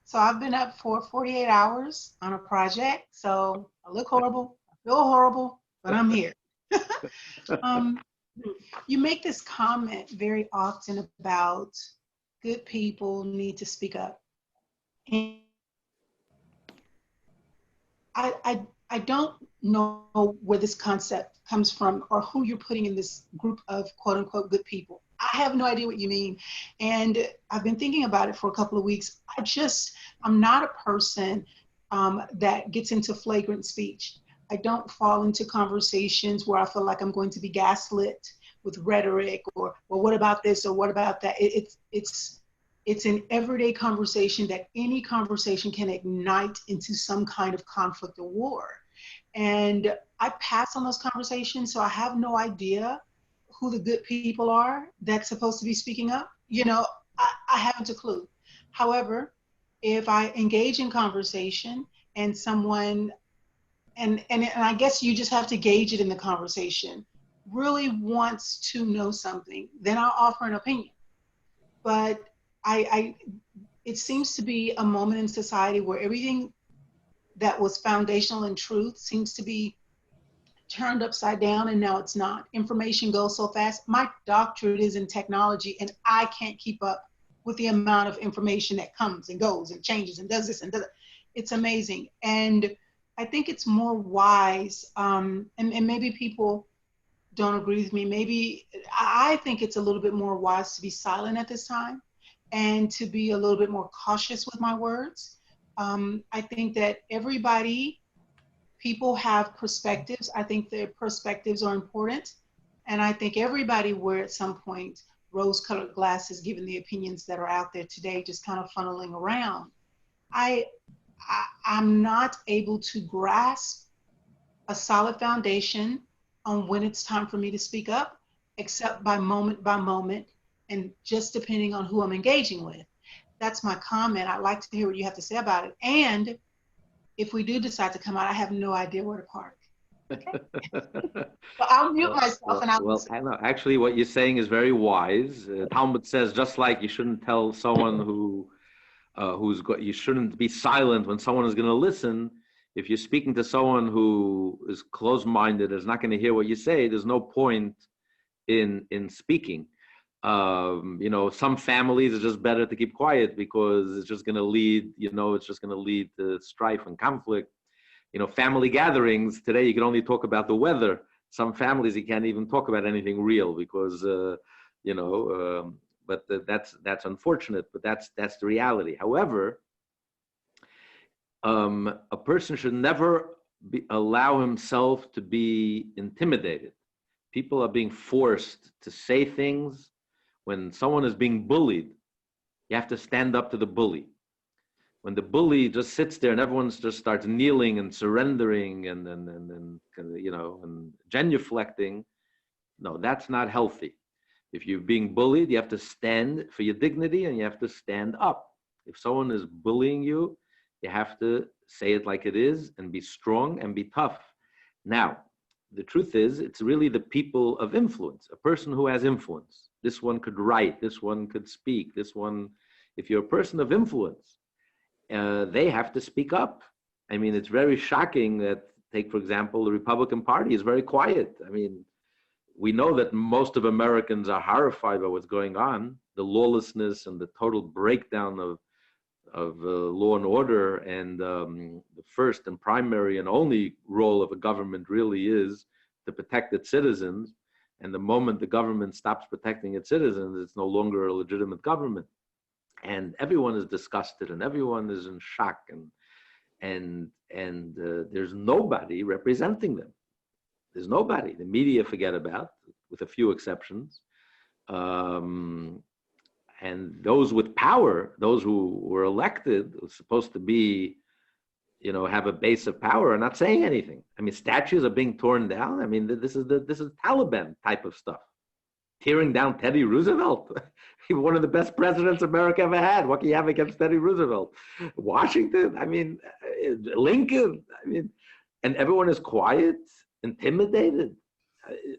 So I've been up for 48 hours on a project. So I look horrible, I feel horrible, but I'm here. You make this comment very often about good people need to speak up. And I don't know where this concept comes from or who you're putting in this group of quote unquote good people. I have no idea what you mean. And I've been thinking about it for a couple of weeks. I'm not a person that gets into flagrant speech. I don't fall into conversations where I feel like I'm going to be gaslit with rhetoric or, well, what about this or what about that? It's an everyday conversation that any conversation can ignite into some kind of conflict or war. And I pass on those conversations, so I have no idea who the good people are that's supposed to be speaking up, I haven't a clue. However, if I engage in conversation and someone, and I guess you just have to gauge it in the conversation, really wants to know something, then I'll offer an opinion. But it seems to be a moment in society where everything that was foundational in truth seems to be turned upside down, and now it's not. Information goes so fast. My doctorate is in technology, and I can't keep up with the amount of information that comes and goes and changes and does this and does that. It's amazing. And I think it's more wise, and maybe people don't agree with me. Maybe I think it's a little bit more wise to be silent at this time and to be a little bit more cautious with my words. I think that people have perspectives. I think their perspectives are important. And I think everybody will at some point rose-colored glasses, given the opinions that are out there today, just kind of funneling around. I'm not able to grasp a solid foundation on when it's time for me to speak up, except by moment, and just depending on who I'm engaging with. That's my comment. I'd like to hear what you have to say about it. And if we do decide to come out, I have no idea where to park. Okay? But I'll mute myself and I'll listen. I know. Actually, what you're saying is very wise. Talmud says just like you shouldn't tell someone you shouldn't be silent when someone is going to listen. If you're speaking to someone who is closed-minded, is not going to hear what you say, there's no point in speaking. Some families are just better to keep quiet because it's just going to lead, to strife and conflict. Family gatherings today, you can only talk about the weather. Some families, you can't even talk about anything real because, but that's unfortunate, but that's the reality. However, a person should never allow himself to be intimidated. People are being forced to say things. When someone is being bullied, you have to stand up to the bully. When the bully just sits there and everyone just starts kneeling and surrendering and genuflecting, no, that's not healthy. If you're being bullied, you have to stand for your dignity and you have to stand up. If someone is bullying you, you have to say it like it is and be strong and be tough. Now, the truth is, it's really the people of influence, a person who has influence. This one could write, this one could speak, this one, if you're a person of influence, they have to speak up. I mean, it's very shocking that, take for example, the Republican Party is very quiet. I mean, we know that most of Americans are horrified by what's going on, the lawlessness and the total breakdown of law and order, and the first and primary and only role of a government really is to protect its citizens. And the moment the government stops protecting its citizens, it's no longer a legitimate government. And everyone is disgusted and everyone is in shock, and there's nobody representing them. There's nobody. The media forget about, with a few exceptions. And those with power, those who were elected, were supposed to be, have a base of power, are not saying anything. I mean, statues are being torn down. I mean, this is Taliban type of stuff. Tearing down Teddy Roosevelt, one of the best presidents America ever had. What can you have against Teddy Roosevelt? Washington, I mean, Lincoln, I mean, and everyone is quiet, intimidated.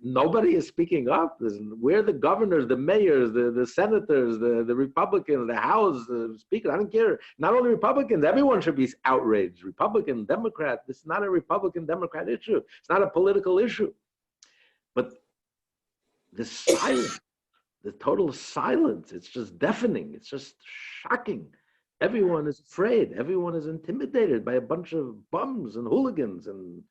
Nobody is speaking up. We're the governors, the mayors, the senators, the Republicans, the House, the Speaker. I don't care. Not only Republicans, everyone should be outraged. Republican, Democrat. This is not a Republican, Democrat issue. It's not a political issue. But the silence, the total silence, it's just deafening. It's just shocking. Everyone is afraid. Everyone is intimidated by a bunch of bums and hooligans and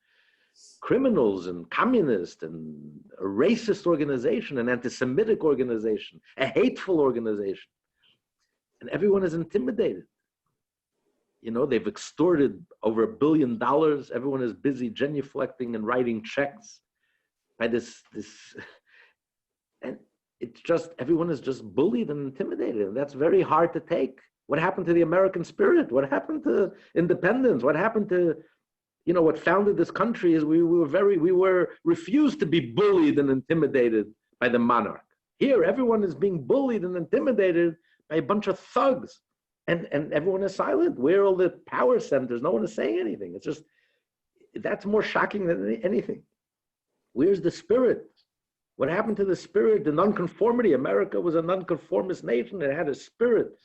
criminals and communists and a racist organization, an anti-Semitic organization, a hateful organization. And everyone is intimidated. They've extorted over $1 billion. Everyone is busy genuflecting and writing checks by this, and it's just, everyone is just bullied and intimidated. And that's very hard to take. What happened to the American spirit? What happened to independence? What happened to what founded this country is we were refused to be bullied and intimidated by the monarch. Here, everyone is being bullied and intimidated by a bunch of thugs, and everyone is silent. Where are all the power centers? No one is saying anything. It's just, that's more shocking than anything. Where's the spirit? What happened to the spirit, the nonconformity? America was a nonconformist nation. It had a spirit.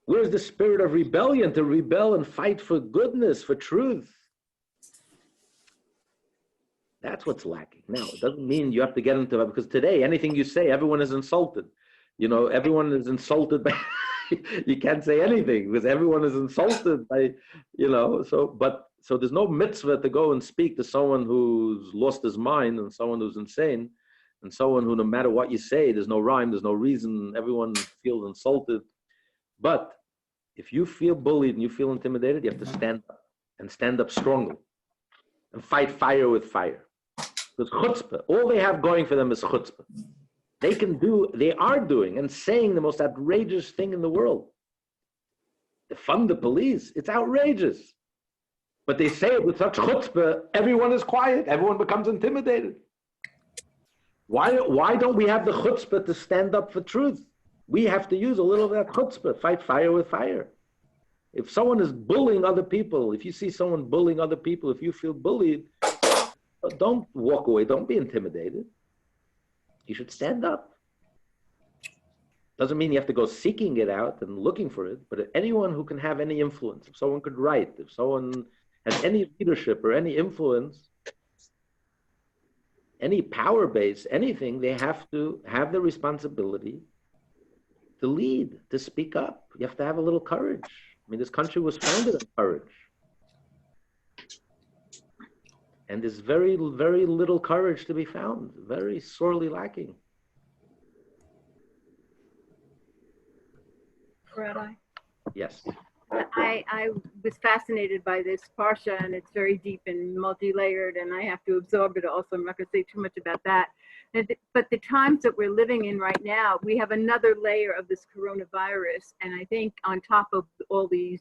Where's the spirit of rebellion, to rebel and fight for goodness, for truth? That's what's lacking. Now, it doesn't mean you have to get into it, because today, anything you say, everyone is insulted. You know, everyone is insulted by, you can't say anything because everyone is insulted by, you know, so there's no mitzvah to go and speak to someone who's lost his mind and someone who's insane and someone who, no matter what you say, there's no rhyme, there's no reason, everyone feels insulted. But if you feel bullied and you feel intimidated, you have to stand up and stand up strongly and fight fire with fire. Because chutzpah, all they have going for them is chutzpah. They are doing and saying the most outrageous thing in the world. They fund the police, it's outrageous. But they say it with such chutzpah, everyone is quiet, everyone becomes intimidated. Why don't we have the chutzpah to stand up for truth? We have to use a little of that chutzpah, fight fire with fire. If someone is bullying other people, if you see someone bullying other people, if you feel bullied, don't walk away, don't be intimidated. You should stand up. Doesn't mean you have to go seeking it out and looking for it, but anyone who can have any influence, if someone could write, if someone has any leadership or any influence, any power base, anything, they have to have the responsibility to lead, to speak up. You have to have a little courage. I mean, this country was founded on courage. And there's very, very little courage to be found, very sorely lacking. Rabbi? Yes. I was fascinated by this parsha, and it's very deep and multi-layered, and I have to absorb it also. I'm not going to say too much about that. But the times that we're living in right now, we have another layer of this coronavirus, and I think on top of all these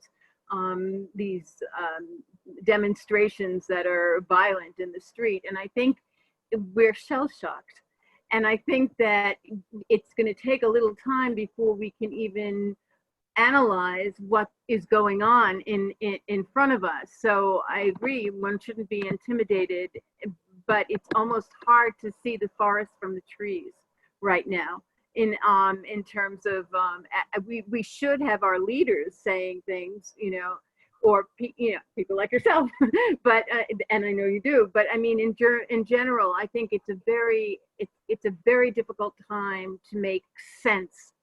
demonstrations that are violent in the street, and I think we're shell-shocked. And I think that it's going to take a little time before we can even analyze what is going on in front of us. So I agree, one shouldn't be intimidated, but it's almost hard to see the forest from the trees right now. In terms of we should have our leaders saying things, you know, or people like yourself, but and I know you do. But I mean, in general, I think it's a very difficult time to make sense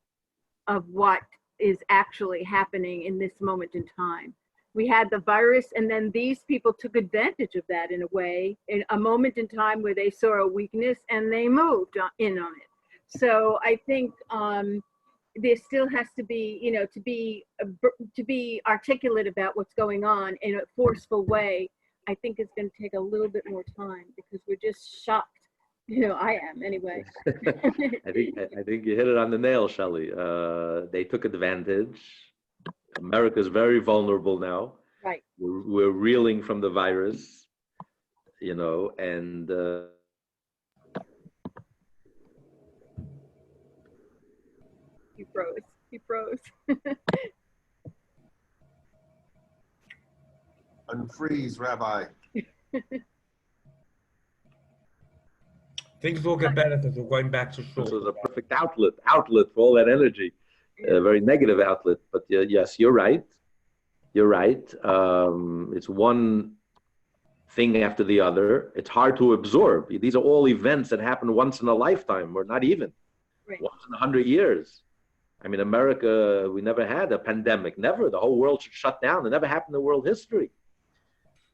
of what is actually happening in this moment in time. We had the virus, and then these people took advantage of that in a way, in a moment in time where they saw a weakness and they moved in on it. So I think there still has to be, you know, to be articulate about what's going on in a forceful way. I think it's going to take a little bit more time because we're just shocked. You know, I am anyway. I think you hit it on the nail, Shelley. They took advantage. America's very vulnerable now. Right. We're reeling from the virus, you know, and He froze. Unfreeze, Rabbi. Things will get better because we're going back to school. this was a perfect outlet for all that energy, a very negative outlet. But yes, you're right. You're right. It's one thing after the other. It's hard to absorb. These are all events that happen once in a lifetime, or not even once in 100 years. I mean, America, we never had a pandemic, never. The whole world should shut down. It never happened in world history.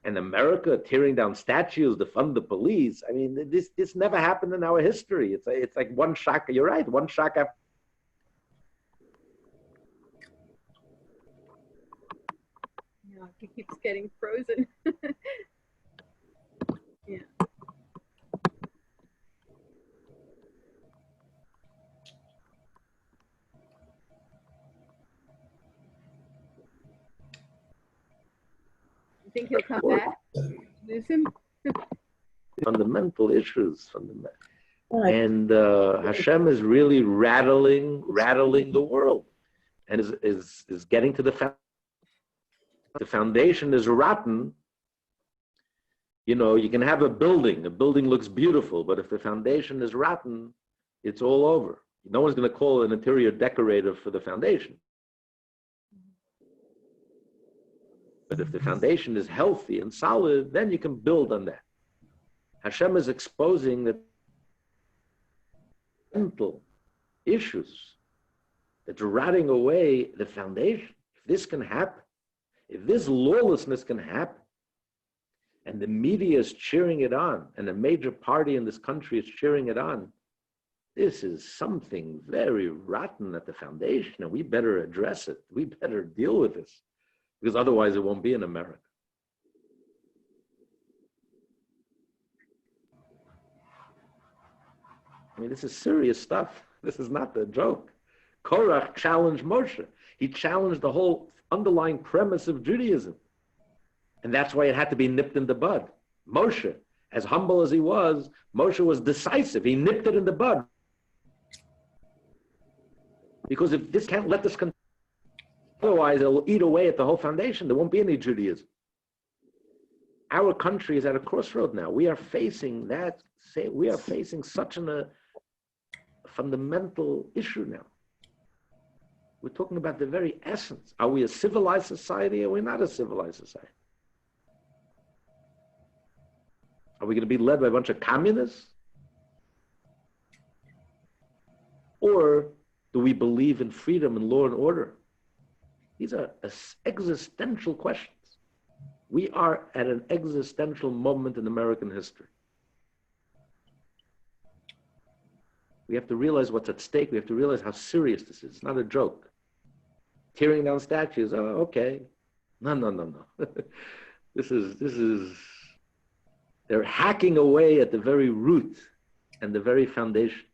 And America tearing down statues to fund the police. I mean, this never happened in our history. It's like one shock. You're right, one shock after. Yeah, he keeps getting frozen. Yeah. You think he'll come back? Lose him? Fundamental issues. And Hashem is really rattling the world, and is getting to the foundation is rotten. You know, you can have a building looks beautiful, but if the foundation is rotten, it's all over. No one's going to call an interior decorator for the foundation. But if the foundation is healthy and solid, then you can build on that. Hashem is exposing the mental issues that's rotting away the foundation. If this can happen, if this lawlessness can happen, and the media is cheering it on, and a major party in this country is cheering it on, this is something very rotten at the foundation, and we better address it. We better deal with this, because otherwise it won't be in America. I mean, this is serious stuff. This is not a joke. Korach challenged Moshe. He challenged the whole underlying premise of Judaism. And that's why it had to be nipped in the bud. Moshe, as humble as he was, Moshe was decisive. He nipped it in the bud. Because if this can't let this continue, otherwise it'll eat away at the whole foundation. There won't be any Judaism. Our country is at a crossroad now. We are facing that. We are facing such a fundamental issue now. We're talking about the very essence. Are we a civilized society or are we not a civilized society? Are we going to be led by a bunch of communists? Or do we believe in freedom and law and order? These are existential questions. We are at an existential moment in American history. We have to realize what's at stake. We have to realize how serious this is. It's not a joke. Tearing down statues, oh, okay. No. This is, they're hacking away at the very root and the very foundation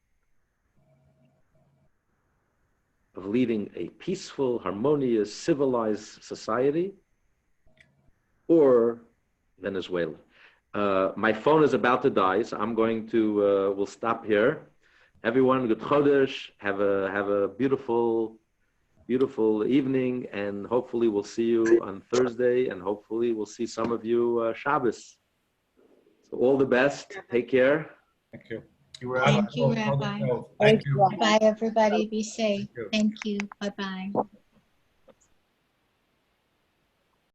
of leading a peaceful, harmonious, civilized society, or Venezuela. My phone is about to die, so I'm going to, we'll stop here. Everyone, good chodesh, have a beautiful evening, and hopefully we'll see you on Thursday, and hopefully we'll see some of you Shabbos. So all the best. Take care. Thank you. Thank you, Rabbi. Thank you. Bye, everybody. Be safe. Thank you. Bye-bye.